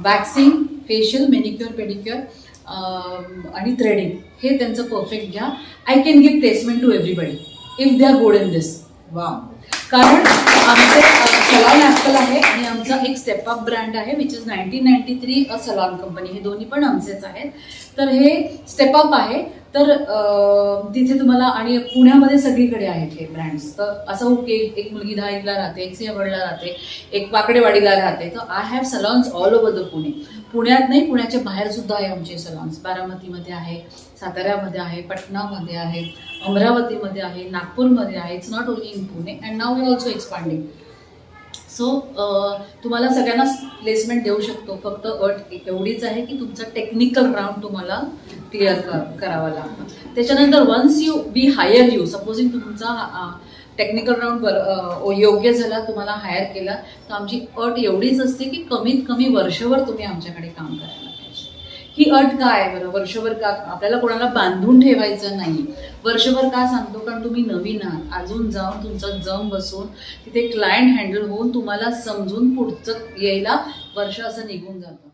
Waxing, facial, manicure, pedicure आणि threading हे त्यांचं परफेक्ट घ्या. I can give placement to everybody if they are good in this. वा. कारण आमचे सलॉन ॲपल आहे आणि आमचा एक स्टेपअप ब्रँड आहे which is 1993 a salon company. हे दोन्ही पण आमचेच आहेत. तर हे स्टेपअप आहे. तर तिथे तुम्हाला आणि पुण्यामध्ये सगळीकडे आहेत हे ब्रँड्स. तर असं हो की एक मुलगी धाईला राहते, एक सिंहगडला राहते, एक वाकडेवाडीला राहते. तर I have salons all over the Pune. पुण्यात नाही, पुण्याच्या बाहेर सुद्धा आहे आमचे सलॉन्स. बारामतीमध्ये आहे, साताऱ्यामध्ये आहे, पटनामध्ये आहे, अमरावतीमध्ये आहे, नागपूरमध्ये आहे. It's not only in Pune and now we also expanding. So तुम्हाला सगळ्यांना प्लेसमेंट देऊ शकतो. फक्त अट एवढीच आहे की तुमचा टेक्निकल राऊंड तुम्हाला क्लिअर करावा लागतो. त्याच्यानंतर once we hire you, supposing तुमचा टेक्निकल राऊंड योग्य झाला, तुम्हाला हायर केला, तर आमची अट एवढीच असते की कमीत कमी वर्षभर तुम्ही आमच्याकडे काम करायला पाहिजे. ही अट काय आहे बरं? वर्षभर का? आपल्याला कोणाला बांधून ठेवायचं नाही. वर्षभर का सांगतो? कारण तुम्ही नवीन आहात. अजून जाऊन तुमचा जम बसून तिथे क्लायंट हँडल होऊन तुम्हाला समजून पुढचं यायला वर्ष असं निघून जातं.